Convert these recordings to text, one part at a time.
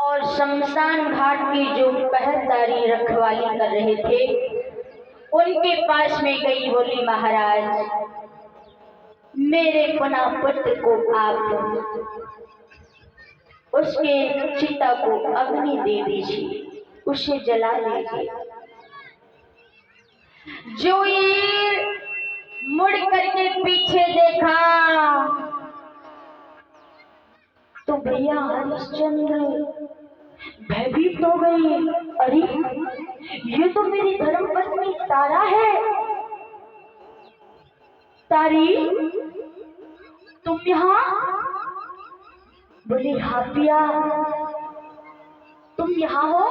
और शमशान घाट की जो पहरेदारी रखवाली कर रहे थे उनके पास में गई, बोली महाराज मेरे पुनः पुत्र को आप उसके चिता को अग्नि दे दीजिए, उसे जला लीजिए। जो ये मुड़ करके पीछे देखा तो भैया हरिश्चंद्र भयभीत हो गई। अरे ये तो मेरी धर्मपत्नी तारा है। तारी तुम यहाँ? बोली हाँ पिया तुम यहाँ हो।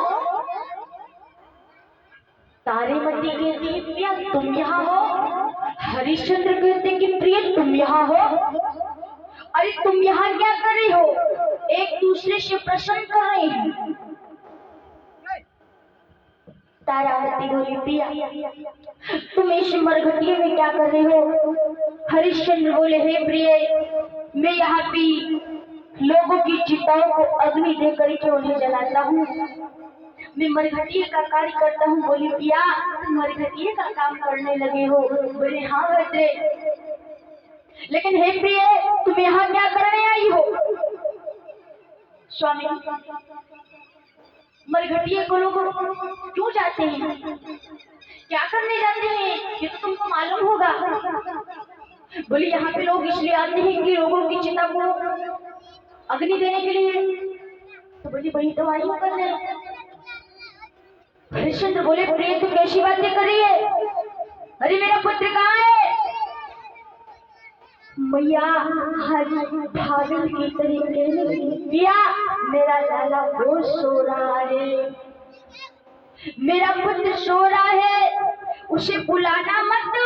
तारेमती कहती पिया तुम यहाँ हो। हरिश्चंद्र कहते कि प्रिय तुम यहाँ हो। अरे तुम यहाँ क्या कर रही हो? एक दूसरे से प्रश्न कर रहे हैं। तारामती बोली पिया तुम इस मरघटिया में क्या कर रहे हो? हरिश्चंद्र बोले हे प्रिय मैं यहाँ पे लोगों की चिताओं को अग्नि दे करके उन्हें जलाता हूँ, मैं मरघटिया का कार्य करता हूँ। बोली पिया तुम मरघटिया का काम करने लगे हो? बोले हाँ भद्रे। लेकिन हे प्रिय तुम यहाँ क्या करने आई हो? स्वामी मरघटिया को लोग क्यों जाते हैं, क्या करने जाते हैं, ये तो तुमको मालूम होगा। बोली यहाँ पे लोग इसलिए आते हैं कि लोगों की चिता को अग्नि देने के लिए। तो बोली बड़ी दवाई कर रहे। हरिश्चंद्र बोले प्रिय तू कैसी बातें कर रही है? अरे मेरा पुत्र कहाँ है? मैया भागल की तरीके पिया मेरा लाला वो सो रहा है, मेरा पुत्र सो रहा है, उसे बुलाना मत,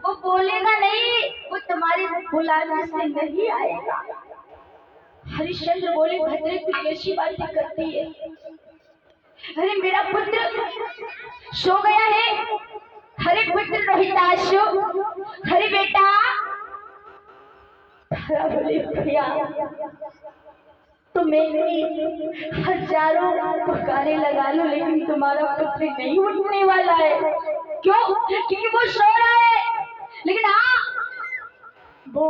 वो बोलेगा नहीं, वो तुम्हारे बुलाने से नहीं आएगा। हरिश्चंद्र बोले भद्रे तू कैसी बातें करती है? अरे मेरा पुत्र सो गया है। हरे पुत्र रोहिताशु, हरे बेटा। बोले भैया तो मैंने हजारों पुकारे लगा लो लेकिन तुम्हारा पुत्र नहीं उठने वाला है। क्यों? क्योंकि वो सो रहा है। लेकिन हाँ वो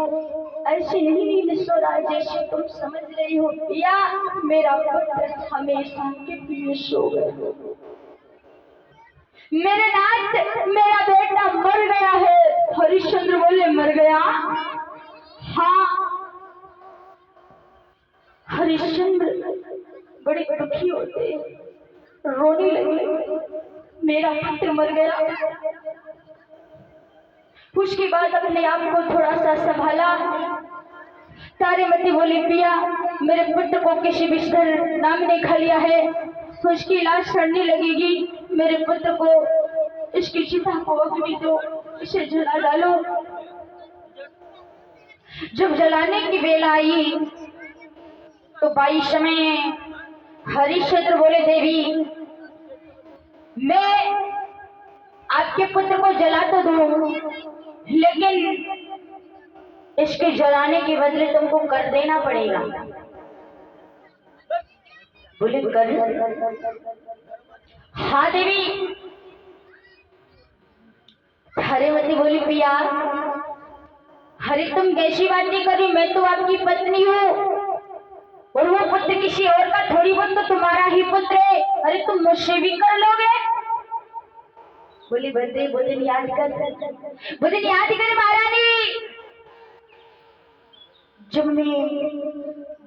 ऐसे नहीं नींद सो रहा है जैसे तुम समझ रही हो। या मेरा पुत्र हमेशा के लिए सो गया। मेरे नाथ मेरा बेटा मर गया है। हरिश्चंद्र बोले मर गया? हाँ। हरिश्चंद्र बड़े दुखी होते, रोने लगे, मेरा पुत्र मर गया। उसके बाद अपने आप को थोड़ा सा संभाला। तारेमती बोली पिया मेरे पुत्र को किसी बिस्तर नाग ने खा लिया है, उसकी लाश सड़ने लगेगी, मेरे पुत्र को इसकी चिता को अग्नि दो, इसे जला डालो। जब जलाने की बेला आई तो बाई समय हरिश्चंद्र बोले देवी मैं आपके पुत्र को जला तो दूं लेकिन इसके जलाने के बदले तुमको कर देना पड़ेगा। बोले कर? हाँ देवी। तारेमती बोली पिया अरे तुम कैसी बातें कर रही, मैं तो आपकी पत्नी हूँ और वो पुत्र किसी और का थोड़ी बहुत तो तुम्हारा ही पुत्र है। अरे तुम मुझसे भी कर लोगे? बोली बंदे बुद्ध याद कर, बुद्ध याद कर महारानी। जब मैं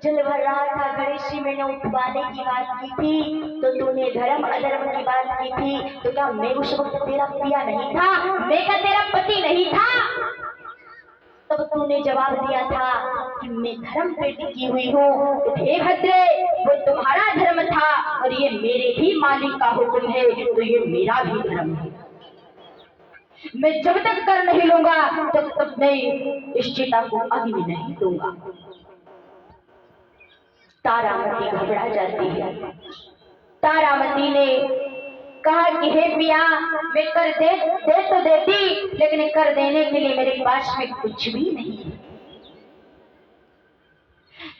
जल भर रहा था गणेश जी मैंने उठवाने की बात की थी तो तूने धर्म अधर्म की बात की थी, तो क्या मैं उस वक्त तेरा पिया नहीं था? मैं क्या तेरा पति नहीं था? तब तूने जवाब दिया था कि मैं धर्म पे टिकी हुई हूँ। हे भद्रे वो तुम्हारा धर्म था और ये मेरे भी मालिक का हुक्म है तो ये मेरा भी धर्म है। मैं जब तक कर नहीं लूंगा तब तक मैं इस चिता को अग्नि नहीं दूंगा। तारामती घबरा जाती है। तारामती ने कहा कि हे पिया मैं कर दे तो देती लेकिन कर देने के लिए मेरे पास में कुछ भी नहीं है।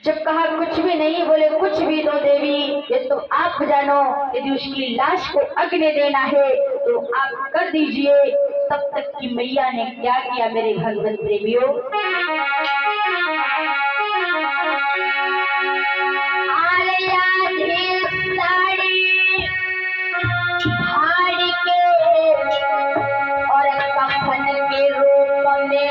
जब कहा कुछ भी नहीं, बोले कुछ भी दो देवी ये तो आप जानो। यदि उसकी लाश को अग्नि देना है तो आप कर दीजिए। तब तक की मैया ने क्या किया मेरे भगवत प्रेमियों, साड़ी के और कफन के रूप में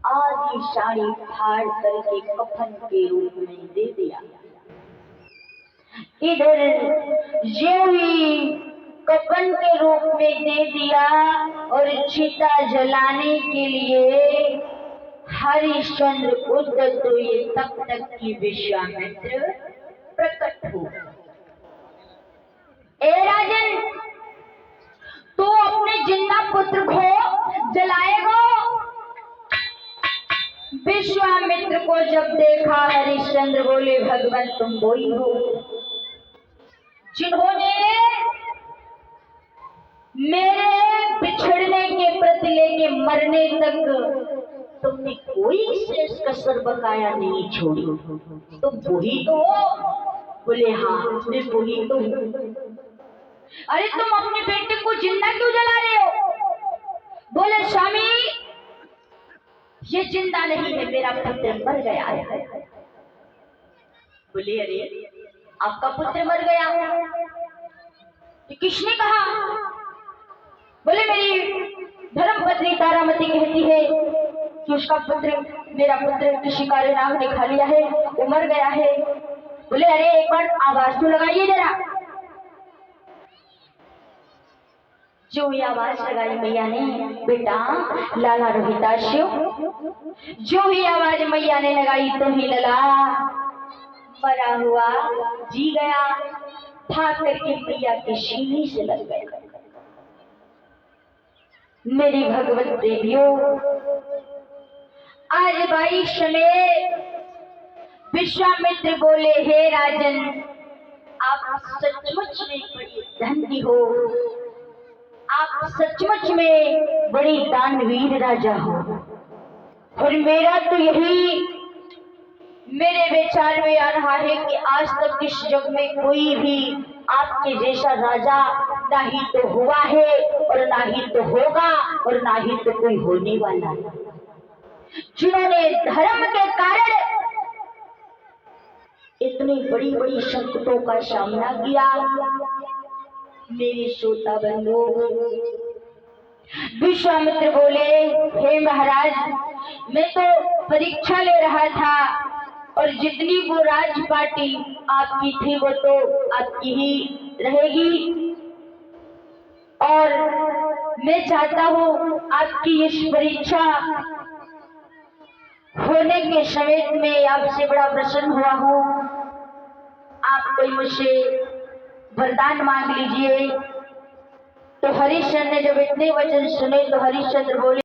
आधी साड़ी फाड़ करके कफन के रूप में दे दिया। इधर ज्यों ही कफन के रूप में दे दिया और चिता जलाने के लिए हरिश्चंद्र उद्यत हुए, तब तक की विश्वामित्र प्रकट हो। ए राजन, तू अपने जिंदा पुत्र को जलाएगा? विश्वामित्र को जब देखा हरिश्चंद्र बोले, भगवान तुम वही हो जिन्होंने मेरे बिछड़ने के प्रति लेके मरने तक तुमने कोई शेष कसर बकाया नहीं छोड़ी। तुम वही तो हो? बोले हाँ मैं वही तो हूँ। अरे तुम अपने बेटे को जिंदा क्यों जला रहे हो? बोले स्वामी ये जिंदा नहीं है, मेरा पुत्र मर गया है। बोले अरे आपका पुत्र मर गया? तो किसने कहा? बोले मेरी धर्मपत्नी तारामती कहती है कि उसका पुत्र, मेरा पुत्र किसी कारनाम ने खा लिया है, वो मर गया है। बोले अरे एक बार आवाज तो लगाइए जरा। जो ही आवाज लगाई मैया ने, बेटा लाला रोहिताश्यो। जो ही आवाज मैया ने लगाई तो ही लला मरा हुआ जी गया, भाग करके मैया के सीने से लग गया। मेरी भगवत देवियों, आज 22 में विश्वामित्र बोले, हे राजन आप सचमुच में बड़ी धन्य हो, आप सचमुच में बड़ी दानवीर राजा हो। और मेरा तो यही मेरे विचार में आ रहा है कि आज तक इस जग में कोई भी आपके जैसा राजा ना ही तो हुआ है और ना ही तो होगा और ना ही तो कोई होने वाला है, जिन्होंने धर्म के कारण इतनी बड़ी बड़ी संकटों का सामना किया। मेरे श्रोता बंधु, विश्वामित्र बोले, हे महाराज मैं तो परीक्षा ले रहा था और जितनी वो राजपाटी आपकी थी वो तो आपकी ही रहेगी। और मैं चाहता हूँ आपकी इस परीक्षा होने के समय में आपसे बड़ा प्रसन्न हुआ हूँ। आप कोई मुझसे वरदान मांग लीजिए। तो हरिश्चंद्र ने जब इतने वचन सुने तो हरिश्चंद्र बोले,